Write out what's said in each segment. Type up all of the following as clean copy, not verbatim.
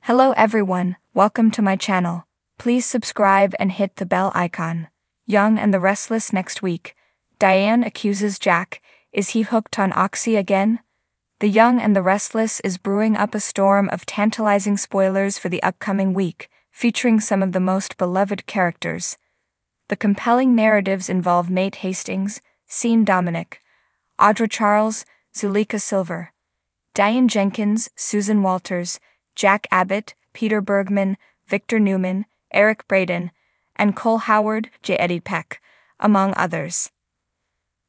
Hello everyone, welcome to my channel. Please subscribe and hit the bell icon. Young and the Restless next week. Diane accuses Jack. Is he hooked on Oxy again? The Young and the Restless is brewing up a storm of tantalizing spoilers for the upcoming week, featuring some of the most beloved characters. The compelling narratives involve Nate Hastings, Sean Dominic, Audra Charles, Zuleika Silver, Diane Jenkins, Susan Walters, Jack Abbott, Peter Bergman, Victor Newman, Eric Braeden, and Cole Howard, J. Eddie Peck, among others.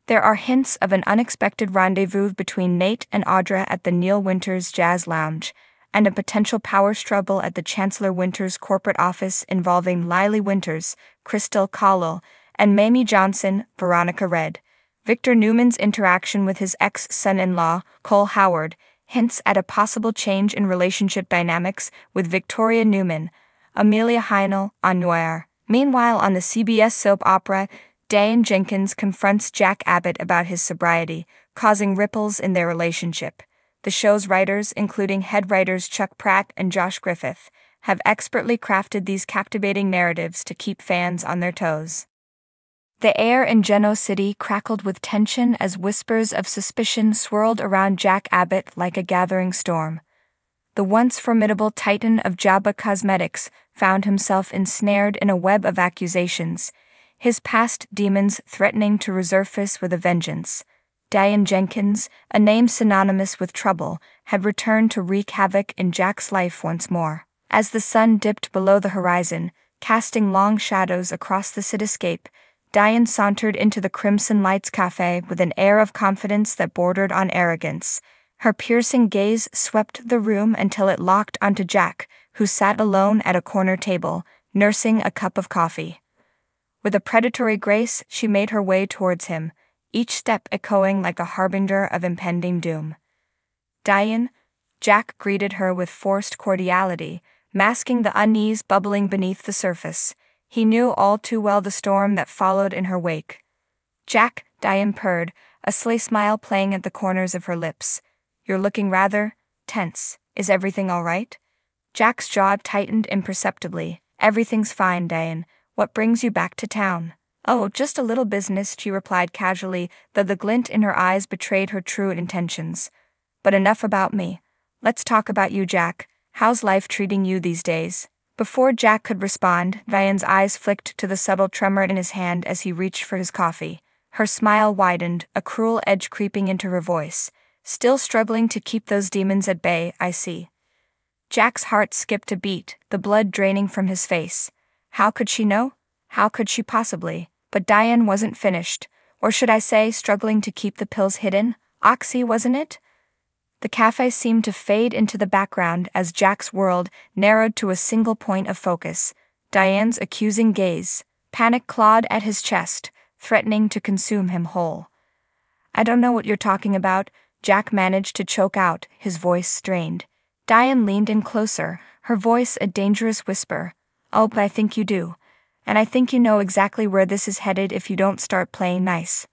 There are hints of an unexpected rendezvous between Nate and Audra at the Neil Winters Jazz Lounge, and a potential power struggle at the Chancellor Winters corporate office involving Lily Winters, Crystal Cowell, and Mamie Johnson, Veronica Red. Victor Newman's interaction with his ex-son-in-law, Cole Howard, hints at a possible change in relationship dynamics with Victoria Newman, Amelia Heinel, on Noir. Meanwhile, on the CBS soap opera, Diane Jenkins confronts Jack Abbott about his sobriety, causing ripples in their relationship. The show's writers, including head writers Chuck Pratt and Josh Griffith, have expertly crafted these captivating narratives to keep fans on their toes. The air in Geno City crackled with tension as whispers of suspicion swirled around Jack Abbott like a gathering storm. The once formidable titan of Jabba Cosmetics found himself ensnared in a web of accusations, his past demons threatening to resurface with a vengeance. Diane Jenkins, a name synonymous with trouble, had returned to wreak havoc in Jack's life once more. As the sun dipped below the horizon, casting long shadows across the cityscape, Diane sauntered into the Crimson Lights Cafe with an air of confidence that bordered on arrogance. Her piercing gaze swept the room until it locked onto Jack, who sat alone at a corner table, nursing a cup of coffee. With a predatory grace, she made her way towards him, each step echoing like a harbinger of impending doom. "Diane," Jack greeted her with forced cordiality, masking the unease bubbling beneath the surface. He knew all too well the storm that followed in her wake. "Jack," Diane purred, a sly smile playing at the corners of her lips. "You're looking rather tense. Is everything all right?" Jack's jaw tightened imperceptibly. "Everything's fine, Diane. What brings you back to town?" "Oh, just a little business," she replied casually, though the glint in her eyes betrayed her true intentions. "But enough about me. Let's talk about you, Jack. How's life treating you these days?" Before Jack could respond, Diane's eyes flicked to the subtle tremor in his hand as he reached for his coffee. Her smile widened, a cruel edge creeping into her voice. "Still struggling to keep those demons at bay, I see." Jack's heart skipped a beat, the blood draining from his face. How could she know? How could she possibly? But Diane wasn't finished, or should I say, struggling to keep the pills hidden. Oxy, wasn't it? The cafe seemed to fade into the background as Jack's world narrowed to a single point of focus. Diane's accusing gaze. Panic clawed at his chest, threatening to consume him whole. "I don't know what you're talking about," Jack managed to choke out, his voice strained. Diane leaned in closer, her voice a dangerous whisper. "Oh, but I think you do. And I think you know exactly where this is headed if you don't start playing nice."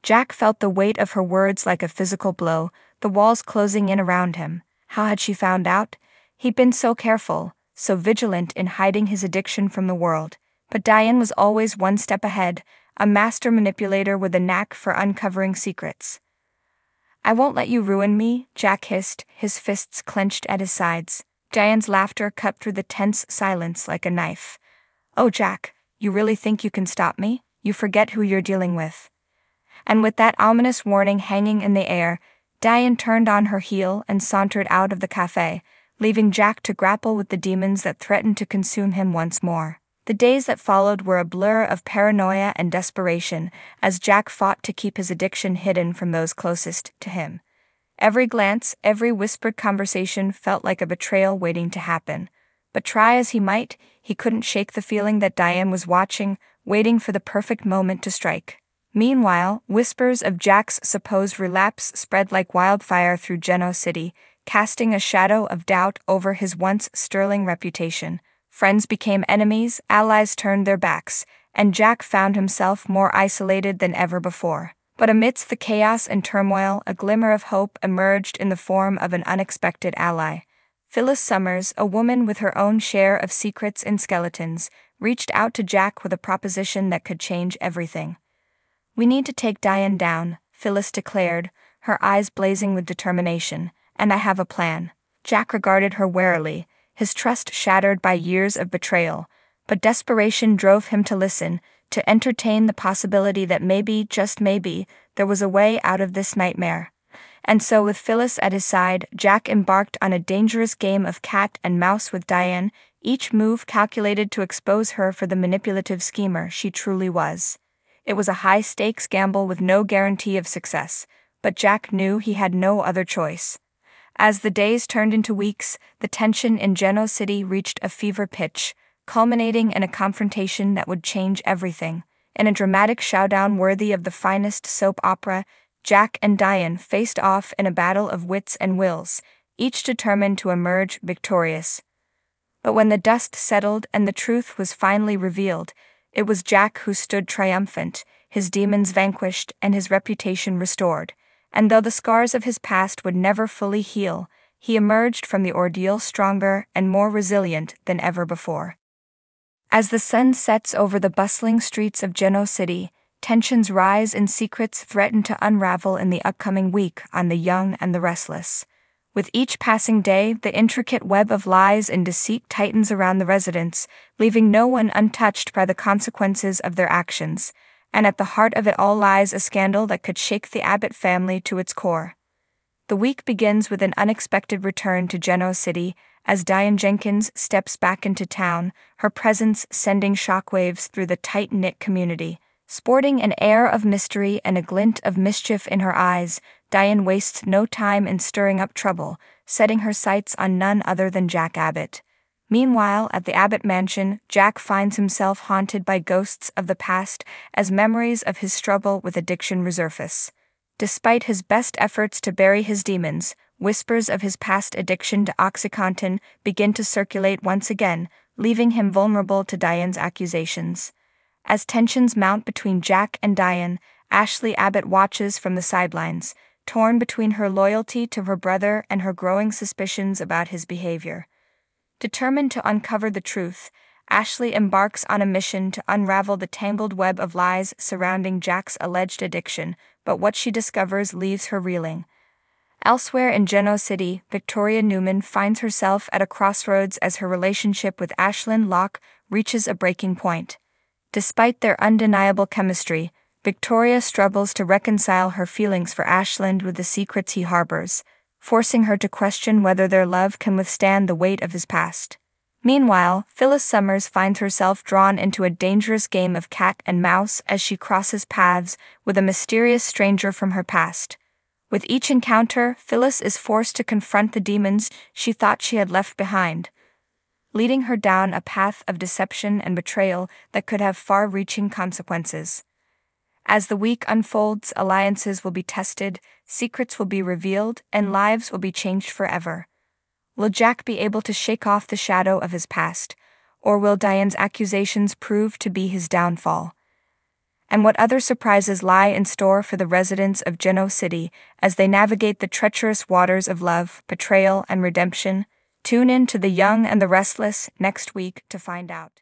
Jack felt the weight of her words like a physical blow, the walls closing in around him. How had she found out? He'd been so careful, so vigilant in hiding his addiction from the world. But Diane was always one step ahead, a master manipulator with a knack for uncovering secrets. "I won't let you ruin me," Jack hissed, his fists clenched at his sides. Diane's laughter cut through the tense silence like a knife. "Oh, Jack, you really think you can stop me? You forget who you're dealing with." And with that ominous warning hanging in the air, Diane turned on her heel and sauntered out of the cafe, leaving Jack to grapple with the demons that threatened to consume him once more. The days that followed were a blur of paranoia and desperation as Jack fought to keep his addiction hidden from those closest to him. Every glance, every whispered conversation felt like a betrayal waiting to happen. But try as he might, he couldn't shake the feeling that Diane was watching, waiting for the perfect moment to strike. Meanwhile, whispers of Jack's supposed relapse spread like wildfire through Geno City, casting a shadow of doubt over his once sterling reputation. Friends became enemies, allies turned their backs, and Jack found himself more isolated than ever before. But amidst the chaos and turmoil, a glimmer of hope emerged in the form of an unexpected ally. Phyllis Summers, a woman with her own share of secrets and skeletons, reached out to Jack with a proposition that could change everything. "We need to take Diane down," Phyllis declared, her eyes blazing with determination, "and I have a plan." Jack regarded her warily, his trust shattered by years of betrayal, but desperation drove him to listen, to entertain the possibility that maybe, just maybe, there was a way out of this nightmare. And so, with Phyllis at his side, Jack embarked on a dangerous game of cat and mouse with Diane, each move calculated to expose her for the manipulative schemer she truly was. It was a high-stakes gamble with no guarantee of success, but Jack knew he had no other choice. As the days turned into weeks, the tension in Genoa City reached a fever pitch, culminating in a confrontation that would change everything. In a dramatic showdown worthy of the finest soap opera, Jack and Diane faced off in a battle of wits and wills, each determined to emerge victorious. But when the dust settled and the truth was finally revealed, it was Jack who stood triumphant, his demons vanquished and his reputation restored. And though the scars of his past would never fully heal, he emerged from the ordeal stronger and more resilient than ever before. As the sun sets over the bustling streets of Genoa City, tensions rise and secrets threaten to unravel in the upcoming week on The Young and the Restless. With each passing day, the intricate web of lies and deceit tightens around the residents, leaving no one untouched by the consequences of their actions. And at the heart of it all lies a scandal that could shake the Abbott family to its core. The week begins with an unexpected return to Genoa City as Diane Jenkins steps back into town, her presence sending shockwaves through the tight-knit community. Sporting an air of mystery and a glint of mischief in her eyes, Diane wastes no time in stirring up trouble, setting her sights on none other than Jack Abbott. Meanwhile, at the Abbott mansion, Jack finds himself haunted by ghosts of the past as memories of his struggle with addiction resurface. Despite his best efforts to bury his demons, whispers of his past addiction to OxyContin begin to circulate once again, leaving him vulnerable to Diane's accusations. As tensions mount between Jack and Diane, Ashley Abbott watches from the sidelines, torn between her loyalty to her brother and her growing suspicions about his behavior. Determined to uncover the truth, Ashley embarks on a mission to unravel the tangled web of lies surrounding Jack's alleged addiction, but what she discovers leaves her reeling. Elsewhere in Genoa City, Victoria Newman finds herself at a crossroads as her relationship with Ashlyn Locke reaches a breaking point. Despite their undeniable chemistry, Victoria struggles to reconcile her feelings for Ashland with the secrets he harbors, forcing her to question whether their love can withstand the weight of his past. Meanwhile, Phyllis Summers finds herself drawn into a dangerous game of cat and mouse as she crosses paths with a mysterious stranger from her past. With each encounter, Phyllis is forced to confront the demons she thought she had left behind, leading her down a path of deception and betrayal that could have far-reaching consequences. As the week unfolds, alliances will be tested, secrets will be revealed, and lives will be changed forever. Will Jack be able to shake off the shadow of his past, or will Diane's accusations prove to be his downfall? And what other surprises lie in store for the residents of Genoa City as they navigate the treacherous waters of love, betrayal, and redemption? Tune in to The Young and the Restless next week to find out.